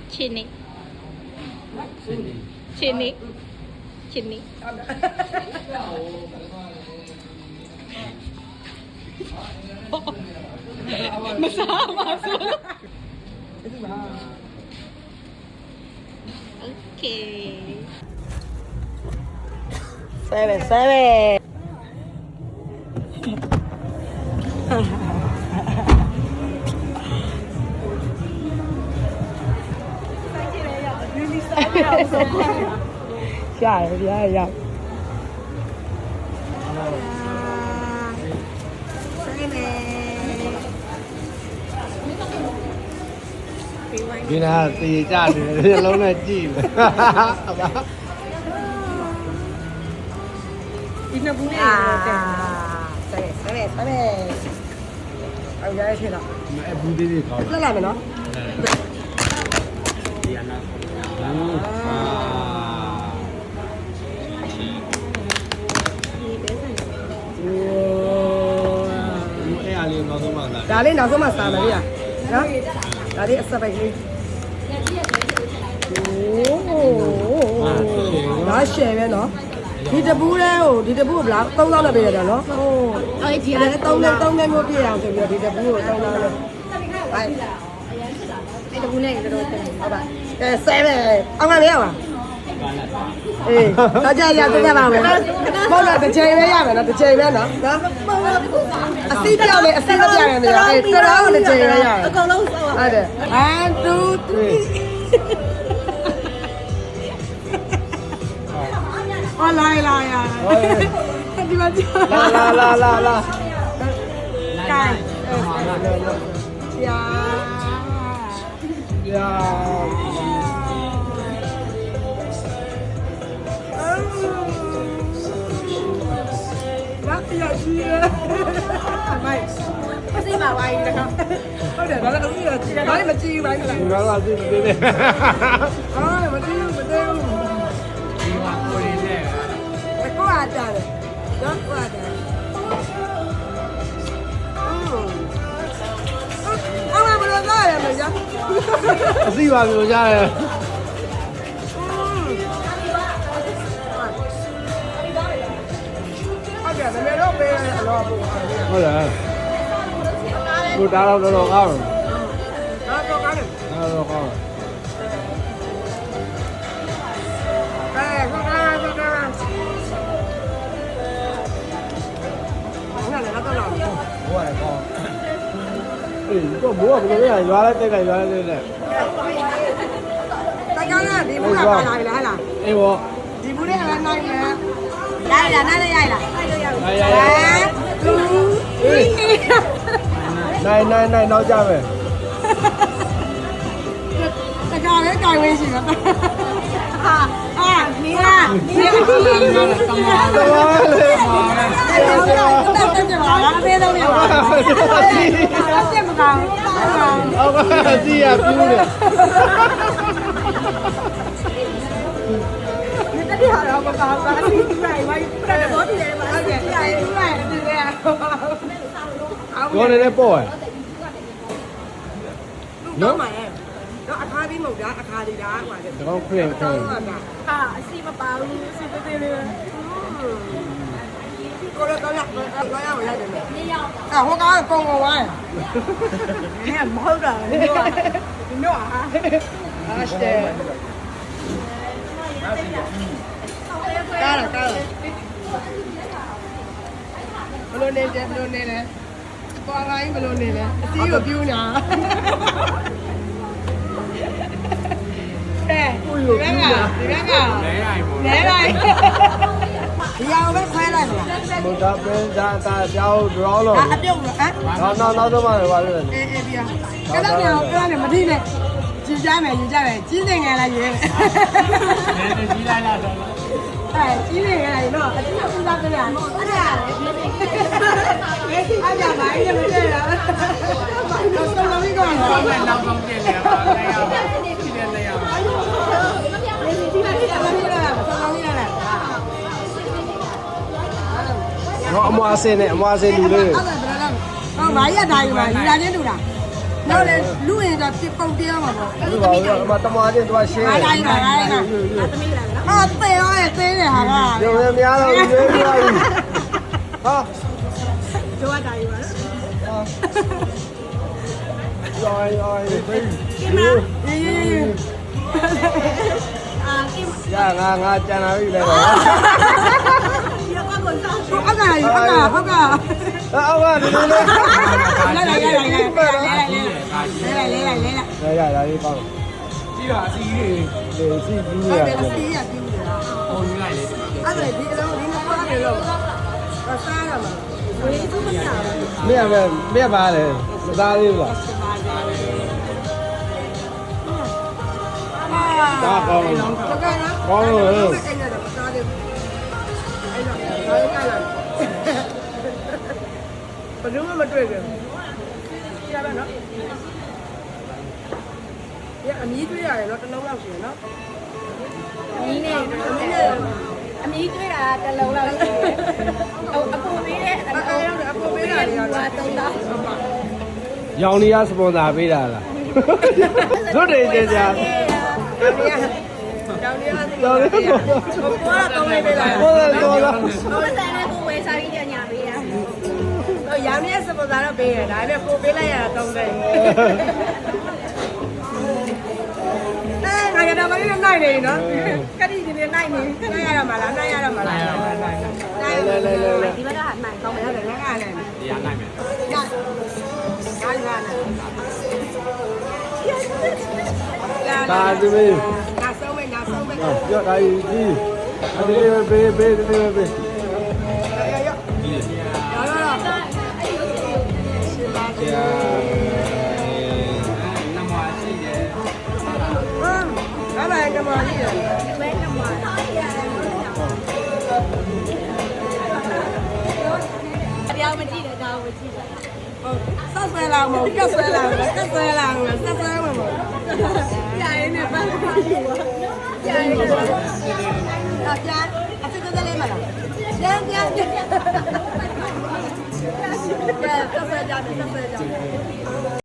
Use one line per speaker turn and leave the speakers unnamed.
Chini. Chini. Chini. Masama. Okay. 7.下来，下。
ဒီနာတည်ကြတယ်လုံးနဲ့ကြည့်တယ်ဟုတ်ပါ
ဒီနှစ်ဘူးလေးဆက်အောင်ရရှိလား
အဘူးသေးလေးကောင်း
လက်လာမယ်နော်
ဒီအနာ
ဒါလေးနောက်ဆုံးမှစားမယ်ဗျာနော်ဒါလေးအစပိုက်လေးဒါရှယ်ပဲနော်ဒီတပူးလေးကိုဒီတပူးဘလား3000နဲ့ပေးရတယ်နော်
ဟုတ်ဒီ
အဲ့3မျိုးပြည့်အောင်ဆိုပြီးတော့ဒီတပူးကို3000နဲ့အဲ့
တပူးနဲ့တော်တော်တင်
ဟုတ်ပါဆဲပဲအောင်မရပါအေးတော့ကြရတော့ကြပါမယ်ဟုတ်လားတစ်ချိန်ပဲရမယ်နော်တစ်ချိန်ပဲနော်အစီပြောင်းလေအစီမပြောင်းနေရအေးတော်တော်တစ်ချိန်ပဲရတယ်
အကုန်လုံး
ဟုတ်တယ်1 2 3အော်လာရဒီမှာ
လာ
ကိုင်ရာရကြီးရမိုက်
အစီပါဝိုင်းတကော
ဟုတ်တယ်ဒါလည်းအစီရကြီးဒါလည်းမကြည့်ဘူးလား
ဒီမှာလာသိသေးတယ်
ဟာမကြည့်ဘူး
ဒီမှာကိုရင်းနဲ့
ကိုအားကြတယ်နော်ကိုအားကြတယ်အော်မလို့ကားရမယ်ကြာ
အစီပါမျိုးကြားတယ်
ဟုတ်တယ်မလို့ပေးရအလောပို့
ဟုတ်တယ်ဘုရားတော်ကောင်း
တော့ကားတယ်
တော်ကောင်းတော့ဘိုးကဘယ်လိုလဲရွာလိုက်တက်ရွာလိုက်တက်
တကောင်းကဒီဘူးကပါလာပြီလားဟဲ့လား
အေးဗော
ဒီဘူးလေးကလည်းနိုင်မယ်ရိုက်လားနိုင်လိုက်ရိုက်လား
နိုင်နောက်ကြမယ်
တကောင်းလည်းကြိုင်ဝင်းရှိမှာနီးလား
တမောလေ
တက်ကြပါလားအသေးဆုံးရပါတက်မကောင်း
အောက်ကစီးရပြူးတယ်
ဒီဟာတော့မကောင်းပါဘူးဒီရိုက်ဝိုင်းပြတ်တော့ဒီလေပါဟုတ်ကဲ့ဒီရိုက်ဒီလေ
ကောနေနဲ့ပေါ့ရ
နော်မရဲ့တော့အခါပြီးမဟုတ်လားအခါဒီလားဟိုက
တော့ခရင်
ဟာအစီမပါဘူးအစီသေးသေးလေးကိုရတော့ရအောင်ရတယ်မြေရောက်ဟိုကောင်ကုန်းဝိုင်းမဟုတ်တာဒီတော့ဟာအားရှယ်ကားဘလို့နေတယ်ပေါ်လာရင်ဘလို့နေလဲအစီကိုပြူးညာဒီဘက်ကနဲလိုက်ဒီအောင်ပဲခွဲလိုက်မလား
ဘုရားပင်သာကြောက်ရောလို့
အပြုတ်ဟမ်
နောက်တော့မှလည်းပါလို့
အေးပြကတော့မထိနဲ့ကြည့်ကြမယ်ကြီးနေငယ်လိုက်ရေး
ကြီးလိုက်လားတော့
ကြီးနေငယ်လိုက်တော့အတိအကျပူစားပြရအဲ့ဒါလေအဲ့ဒါဘာကြီးမတည့်လား ဆုံးလုံးကြီးကောင်းတယ်
တော့လည်းနောက်ဆုံးပြင်လေပါလည်းရပါဖြစ်တယ်လည်းရပါ ဟောအမွားစင်းနဲ့အမွားစင်းလူလေး
ဟောဘာရတာယူပါလူလာချင်းတူတာတော့လေလူရင်တော့ပြပုံတရားမှာပေါ့
ဒီပါဦးအမတမွားချင်းသူကရှင်း
ဟာတိုင်းပါတိုင်းပါဟာသေရောရဲ့သေးတယ်ဟာက
ရုံရများတော့ရေးပြပြီဟာ
တို့ကတာယူပါနော်
ရိုင်းဘေး
ကင်မရာအာကင်မရာ
ရငါကြံလာပြီလေတော့
ရောကကိုစား
အောက်ကယူအောက်က
အောက်ကဒီလိုလေး
လဲ
ရရလေးပေါ့ကြည့်ပါအစီကြီးတွေစီကြီးရ
အဲ့ဒါစီးရပြူးတယ်
ပုံယူလိုက်လေ
အဲ့ဒါဒီအလုံးဒီနှစ်ပါးတယ်လို့စားရမှာ
ဝေးသူမပြောင်း
မြက်ပဲမြက်ပါလေမသားသေးဘူးလားဒါကောင်းတယ်
တကယ်နော်
ကောင်းတယ်
အဲ့ဒါမစားသေးဘူးအဲ့တော့ဘာလို့ကလဲဘယ်သူမှမတွေ့ဘူးကြပါနော်ရအမီးတွေ့ရတယ်နော်တစ်လုံးလောက်ရှိရနော်
အမီးနဲ့အမီးတွေ့တာတစ်လုံးလောက်ရှိတယ်အပူပေးတဲ့အပူပေးတာတွေက3000
ရောင်နေရစပွန်ဆာပေးတာလားဇွတ်တွေကြကြ
တောင်းရတောင်းရတောင်းရဘိုးကတော့မေးပေးလိုက်
ဟုတ်တယ်တော်လား
ဘုရားဆန်နဲ့ကိုဝယ်စားပြီးကြညာပေးတာ
တော့ရောင်ရစပေါ်သားတော့ပေးရဒါပေမဲ့ပို့ပေးလိုက်ရတာကောင်းတယ်ငါရတော့မင်းနိုင်နေနော်ကတိဒီနေ့နိုင်နေနိုင်ရတော့မလားနိုင်ရတော့မလားနိုင်
လဲလဲလဲ
ဒီဘက်ကနိုင်ကောင်း
ဟုတ်တယ်ငါကလည်း
ရနိုင်မယ်
ဒါ
ဒါဒီမေး
နာဆုံးပဲနာဆုံးပဲ
ပြောတာကြီးဒီလေးပဲဘေးဒီလေးပဲ
ရော
ကြာနမရှိတယ်
ဘာလဲကမကြီးရ
ဝဲကမှာအပြောင်းမကြည့်တဲ့ဒါကိုကြည့်တယ်
ဆက်ဆွဲလာမဟုတ်ကဆွဲလာဆက်ဆွဲလာဆက်ဆွဲမှာမဟုတ်
ကြာရင်လည်းပတ်ပါဘူးကြာရင်လည်း
အပြားအစ်စ်လေးမလားပြန်ပြန်ပြန်ဆက်ဆွဲကြတယ်ဆက်ဆွဲကြတယ်